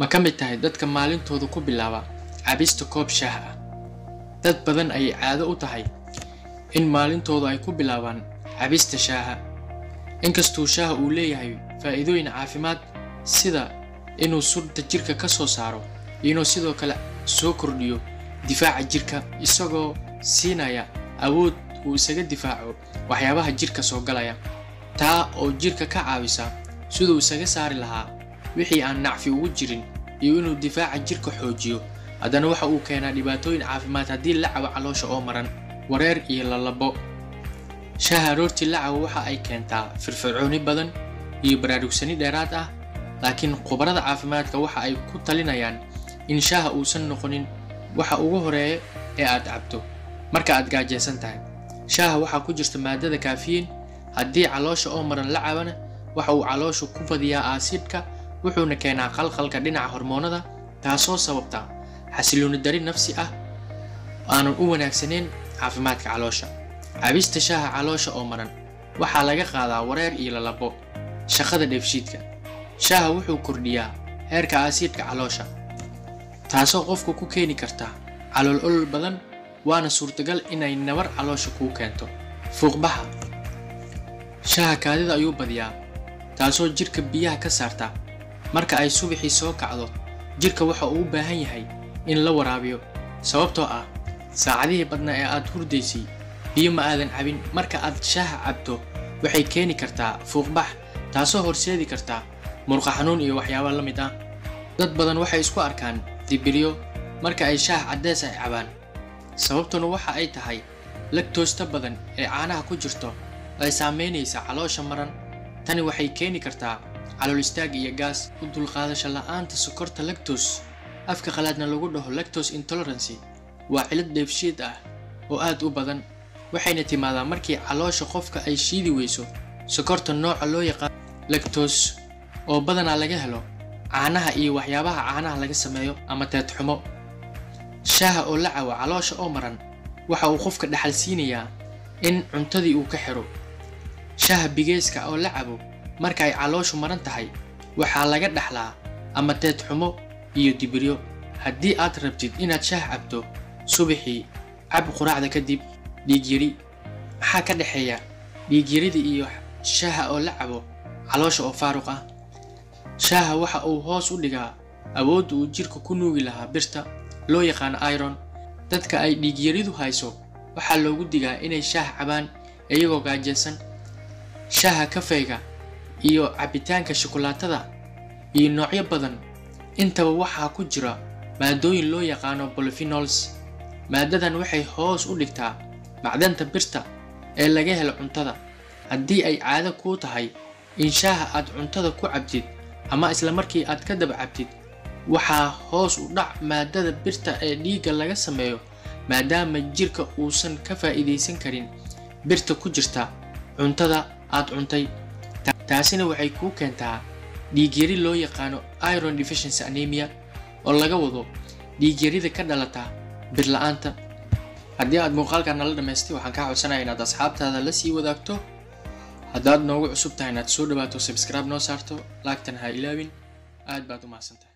ma ka mid tahay dadka maalintooda ku bilaaba cabista koob shaah ah. Dad badan ay caado u tahay in maalintooda ay ku bilaabaan cabista shaaha. Inkastoo shaaha uu leeyahay faa'iidooyin caafimaad sida inuu sunta jirka ka soo saaro iyo inuu sidoo kale soo kordhiyo difaaca jirka isagoo siinaya awood uu isaga difaaco waxyaabaha jirka soo galaya, taa oo jirka ka caawisa sidoo isaga saari lahaa wixii aan nacfi ugu jirin iyo inuu difaaca jirka xoojiyo. haddana waxa uu keenaa dhibaatooyin caafimaad haddii la cabo caloosha oo maran, wareer iyo lalabo. shaaha roorti la cabo waxa ay keentaa firfircooni badan iyo baraarugsani dheeraad ah, laakiin khubarada caafimaadka waxa ay ku talinayaan in shaaha uusan noqonin waxa ugu horeeya ee aad cabto marka aad gaajeysan tahay. shaaha waxa ku jirta maadada caffeine, haddii caloosha oo maran la cabana waxa uu caloosha ku badiyaa aasidka wuxuuna keenaa qalqalka dhinaca hormoonada, taasoo sababta xasilooni dari nafsi ah aanan u wanaagsaneyn caafimaadka caloosha. cabista shaaha caloosha oo maran waxaa laga qaadaa wareer iyo lalabo. shaqada dheefshiidka, shaaha wuxuu kordhiyaa heerka aasidka caloosha, taasoo qofku ku keeni karta calool olol badan, waana suurtagal inay nabar caloosha ku keento. fuuqbaxa, shaaha kaadida ayuu badiyaa, taasoo jirka biyaha ka saarta. marka ay subaxii soo kacdo, jirka waxa uu u baahan yahay in la waraabiyo, sababtoo ah saacadihii badnaa ee aad hurdaysay biyo ma aadan cabin. marka aad shaaha cabto waxay keeni kartaa fuuqbax, taasoo horseedi karta murqa xanuun iyo waxyaabo la mid ah. dad badan waxay isku arkaan dibiryo marka ay shaah cadeys ay cabaan, sababtuna waxa ay tahay lactose badan ee caanaha ku jirto ay saameynaysa caloosha maran. tani waxay keeni kartaa calool istaag iyo gaas. u dulqaadasho la'aanta sokorta lactose, afka qalaadna lagu dhaho lactose intolerance, waa cilad dheefshiid ah oo aad u badan, waxayna timaadaa markii caloosha qofka ay shiidi weyso sokorta nooca loo yaqaan lactose oo badanaa laga helo caanaha iyo waxyaabaha caanaha laga sameeyo ama teed xumo. shaaha oo la cabo caloosha oo maran waxa uu qofka dhaxal siinayaa in cuntadii uu ka xiro. shaaha bigeyska oo la cabo marka ay calooshu maran tahay waxaa laga dhaxlaa ama teed xumo iyo dibiryo. haddii aad rabtid inaad shaah cabto subaxii, cab quraacda kadib. dhiig yari, maxaa ka dhaxeeya dhiig yarida iyo shaaha oo la cabo caloosha oo faaruq ah? shaaha waxa uu hoos u dhigaa awoodda uu jirka ku nuugi lahaa birta loo yaqaan iron. dadka ay dhiig yaridu hayso waxaa loogu digaa inay shaah cabaan iyagoo gaajeysan. shaaha kafeyga iyo cabitaanka shukulaatada iyo noocyo badan intaba waxaa ku jira maadooyin loo yaqaano polyphenols. maadadan waxay hoos u dhigtaa macdanta birta ee laga helo cuntada. haddii ay caado kuu tahay in shaaha aad cuntada ku cabtid ama isla markii aad ka daba cabtid, waxaa hoos u dhac maadada birta ee dhiigga laga sameeyo, maadaama jirka uusan ka faa'iideysan karin birta ku jirta cuntada aad cuntay. taasina waxay kuu keentaa dhiig yari loo yaqaano iron deficiency anemia, oo laga wado dhiig yarida ka dhalata bir la'aanta. haddii aad muuqaalkan nala dhamaystay, waxaan kaa codsanayaa inaad asxaabtaada la sii wadaagto. haddaad noogu cusub tahay inaad soo dhawaato subscribe noo saarto, laagtan ha ilaawin. aad baad u mahadsantahay.